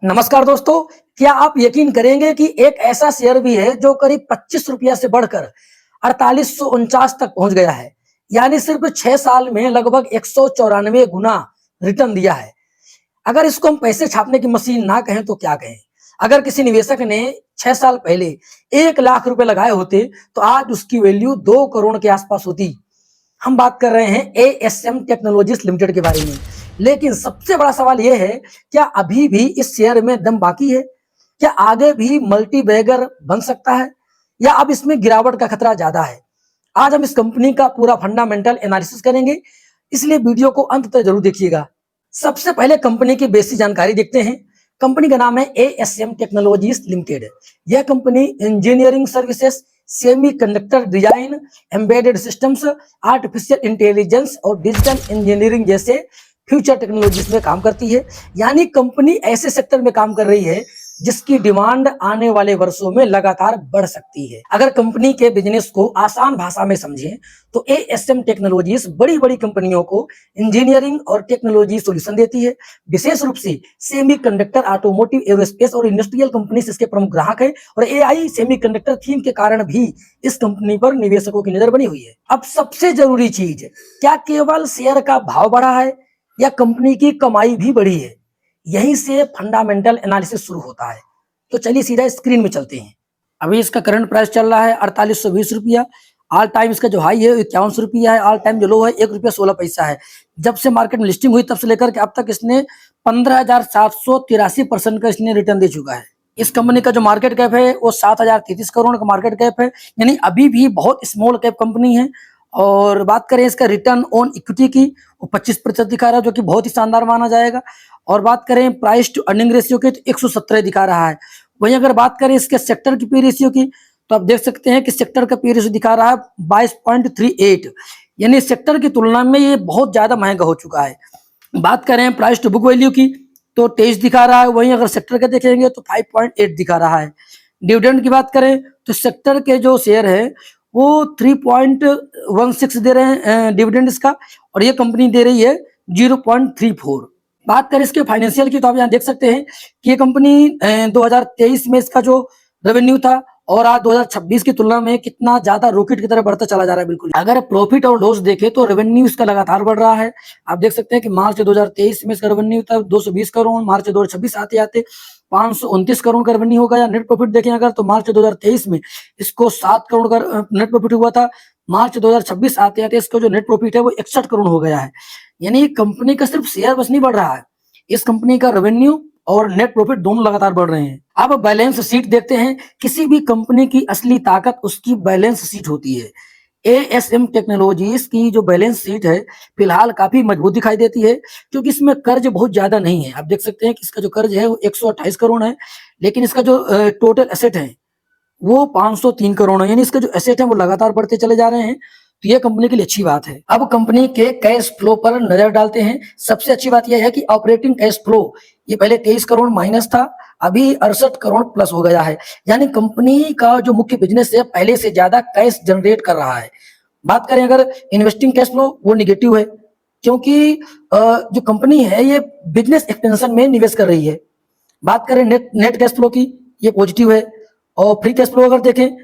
नमस्कार दोस्तों, क्या आप यकीन करेंगे कि एक ऐसा शेयर भी है जो करीब 25 रुपया से बढ़कर 4849 तक पहुंच गया है। यानी सिर्फ 6 साल में लगभग 194 गुना रिटर्न दिया है। अगर इसको हम पैसे छापने की मशीन ना कहें तो क्या कहें। अगर किसी निवेशक ने 6 साल पहले 1 लाख रुपए लगाए होते तो आज उसकी वैल्यू 2 करोड़ के आसपास होती। हम बात कर रहे हैं एएसएम टेक्नोलॉजीज लिमिटेड के बारे में। लेकिन सबसे बड़ा सवाल यह है, क्या अभी भी इस शेयर में दम बाकी है? क्या आगे भी मल्टी बैगर बन सकता है या अब इसमें गिरावट का खतरा ज्यादा है? आज हम इस कंपनी का पूरा फंडामेंटल एनालिसिस करेंगे, इसलिए वीडियो को अंत तक जरूर देखिएगा। सबसे पहले कंपनी की बेसिक जानकारी देखते हैं। कंपनी का नाम है एएसएम टेक्नोलॉजीज लिमिटेड। यह company engineering services, semiconductor design, embedded systems, artificial intelligence और डिजिटल इंजीनियरिंग जैसे फ्यूचर टेक्नोलॉजीज में काम करती है। यानी कंपनी ऐसे सेक्टर में काम कर रही है जिसकी डिमांड आने वाले वर्षों में लगातार बढ़ सकती है। अगर कंपनी के बिजनेस को आसान भाषा में समझें तो एएसएम टेक्नोलॉजीज बड़ी बड़ी कंपनियों को इंजीनियरिंग और टेक्नोलॉजी सॉल्यूशन देती है। विशेष रूप से सेमीकंडक्टर, ऑटोमोटिव, एरोस्पेस और इंडस्ट्रियल कंपनी इसके प्रमुख ग्राहक है और एआई सेमीकंडक्टर थीम के कारण भी इस कंपनी पर निवेशकों की नजर बनी हुई है। अब सबसे जरूरी चीज, क्या केवल शेयर का भाव बढ़ा है या कंपनी की कमाई भी बढ़ी है? यहीं से फंडामेंटल एनालिसिस शुरू होता है। तो चलिए सीधा स्क्रीन में चलते हैं। अभी इसका करंट प्राइस चल रहा है 4820 रुपया। ऑल टाइम इसका जो हाई है 51 रुपया है। ऑल टाइम जो लो है 1 रुपया 16 पैसा है। जब से मार्केट में लिस्टिंग हुई तब से लेकर के अब तक इसने 15,783% का इसने रिटर्न दे चुका है। इस कंपनी का जो मार्केट कैप है वो 7,033 करोड़ का मार्केट कैप है, यानी अभी भी बहुत स्मॉल कैप कंपनी है। और बात करें इसका रिटर्न ऑन इक्विटी की, वो 25% दिखा रहा है, जो कि बहुत ही शानदार माना जाएगा। और बात करें प्राइस टू अर्निंग रेशियो की तो 117 दिखा रहा है। वहीं अगर बात करें इसके सेक्टर की पी रेशियो की तो आप देख सकते हैं कि सेक्टर का पी रेशियो दिखा रहा है 22.38, यानी सेक्टर की तुलना में ये बहुत ज्यादा महंगा हो चुका है। बात करें प्राइस टू बुक वैल्यू की तो 23 दिखा रहा है। वहीं अगर सेक्टर का देखेंगे तो 5.8 दिखा रहा है। डिविडेंड की बात करें तो सेक्टर के जो शेयर है वो 3.16 दे रहे हैं डिविडेंड इसका, और ये कंपनी दे रही है 0.34। बात करें इसके फाइनेंशियल की तो आप यहाँ देख सकते हैं कि ये कंपनी 2023 में इसका जो रेवेन्यू था और आज 2026 की तुलना में कितना ज्यादा रॉकेट की तरह बढ़ता चला जा रहा है। बिल्कुल अगर प्रॉफिट और लॉस देखें तो रेवेन्यू इसका लगातार बढ़ रहा है। आप देख सकते हैं कि मार्च 2023 में इसका रेवेन्यू था 220 करोड़, मार्च 2026 आते आते 529 करोड़ का रेवेन्यू हो गया। नेट प्रॉफिट देखें अगर तो मार्च 2023 में इसको 7 करोड़ का नेट प्रॉफिट हुआ था, मार्च 2026 आते आते इसको जो नेट प्रॉफिट है वो 61 करोड़ हो गया है। यानी कंपनी का सिर्फ शेयर बस नहीं बढ़ रहा है, इस कंपनी का रेवेन्यू और नेट प्रॉफिट दोनों लगातार बढ़ रहे हैं। अब बैलेंस शीट देखते हैं। किसी भी कंपनी की असली ताकत उसकी बैलेंस शीट होती है। एएसएम टेक्नोलॉजीज की जो बैलेंस शीट है फिलहाल काफी मजबूत दिखाई देती है, क्योंकि इसमें कर्ज बहुत ज्यादा नहीं है। आप देख सकते हैं कि इसका जो कर्ज है वो 128 करोड़ है, लेकिन इसका जो टोटल एसेट है वो 503 करोड़ है। यानी इसका जो एसेट है वो लगातार बढ़ते चले जा रहे हैं, तो ये कंपनी के लिए अच्छी बात है। अब कंपनी के कैश फ्लो पर नजर डालते हैं। सबसे अच्छी बात यह है कि ऑपरेटिंग कैश फ्लो ये पहले 23 करोड़ माइनस था, अभी 68 करोड़ प्लस हो गया है। यानी कंपनी का जो मुख्य बिजनेस है पहले से ज्यादा कैश जनरेट कर रहा है। बात करें अगर इन्वेस्टिंग कैश फ्लो वो निगेटिव है, क्योंकि जो कंपनी है ये बिजनेस एक्सपेंशन में निवेश कर रही है। बात करें नेट कैश फ्लो की, ये पॉजिटिव है। और फ्री कैश फ्लो अगर देखें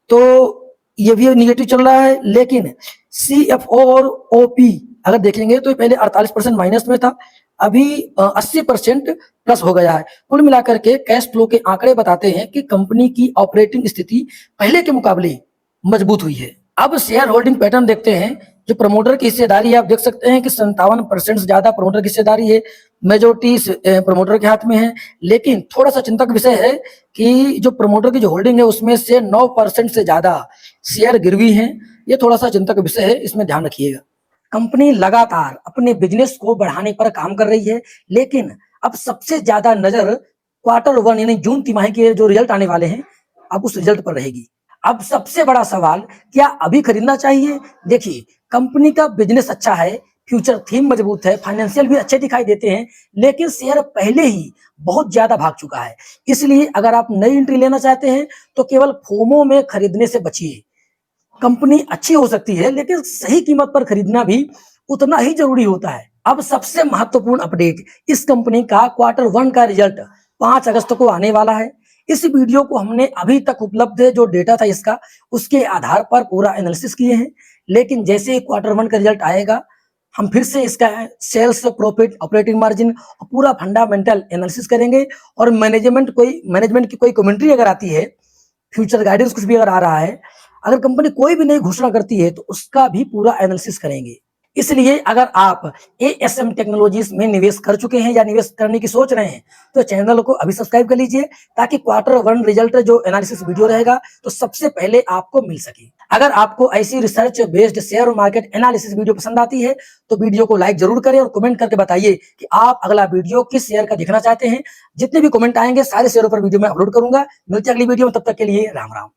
तो ये भी नेगेटिव चल रहा है, लेकिन सीएफओ और ओपी अगर देखेंगे तो पहले 48% माइनस में था, अभी 80% प्लस हो गया है। कुल मिलाकर के कैश फ्लो के आंकड़े बताते हैं कि कंपनी की ऑपरेटिंग स्थिति पहले के मुकाबले मजबूत हुई है। अब शेयर होल्डिंग पैटर्न देखते हैं। जो प्रमोटर की हिस्सेदारी है आप देख सकते हैं कि 57% से ज्यादा प्रमोटर की हिस्सेदारी है, मेजोरिटी प्रमोटर के हाथ में है। लेकिन थोड़ा सा चिंतक विषय है कि जो प्रमोटर की जो होल्डिंग है उसमें से 9% से ज्यादा शेयर गिरवी हैं। ये थोड़ा सा चिंतक विषय है, इसमें ध्यान रखिएगा। कंपनी लगातार अपने बिजनेस को बढ़ाने पर काम कर रही है, लेकिन अब सबसे ज्यादा नजर Q1 यानी जून तिमाही के जो रिजल्ट आने वाले हैं अब उस रिजल्ट पर रहेगी। अब सबसे बड़ा सवाल, क्या अभी खरीदना चाहिए? देखिए, कंपनी का बिजनेस अच्छा है, फ्यूचर थीम मजबूत है, फाइनेंशियल भी अच्छे दिखाई देते हैं, लेकिन शेयर पहले ही बहुत ज्यादा भाग चुका है। इसलिए अगर आप नई एंट्री लेना चाहते हैं तो केवल फोमो में खरीदने से बचिए। कंपनी अच्छी हो सकती है, लेकिन सही कीमत पर खरीदना भी उतना ही जरूरी होता है। अब सबसे महत्वपूर्ण अपडेट, इस कंपनी का Q1 का रिजल्ट 5 अगस्त को आने वाला है। इस वीडियो को हमने अभी तक उपलब्ध जो डेटा था इसका, उसके आधार पर पूरा एनालिसिस किए हैं। लेकिन जैसे ही Q1 का रिजल्ट आएगा, हम फिर से इसका सेल्स, प्रॉफिट, ऑपरेटिंग मार्जिन और पूरा फंडामेंटल एनालिसिस करेंगे। और मैनेजमेंट की कोई कमेंट्री अगर आती है, फ्यूचर गाइडेंस कुछ भी अगर आ रहा है, अगर कंपनी कोई भी नई घोषणा करती है तो उसका भी पूरा एनालिसिस करेंगे। इसलिए अगर आप एएसएम टेक्नोलॉजीज में निवेश कर चुके हैं या निवेश करने की सोच रहे हैं तो चैनल को अभी सब्सक्राइब कर लीजिए, ताकि Q1 रिजल्ट जो एनालिसिस वीडियो रहेगा तो सबसे पहले आपको मिल सके। अगर आपको ऐसी research based share market analysis video पसंद आती है तो वीडियो को लाइक जरूर करें और कमेंट करके बताइए कि आप अगला वीडियो किस शेयर का देखना चाहते हैं। जितने भी कमेंट आएंगे सारे शेयरों पर वीडियो में अपलोड करूंगा। मिलते हैं अगली वीडियो में, तब तक के लिए राम राम।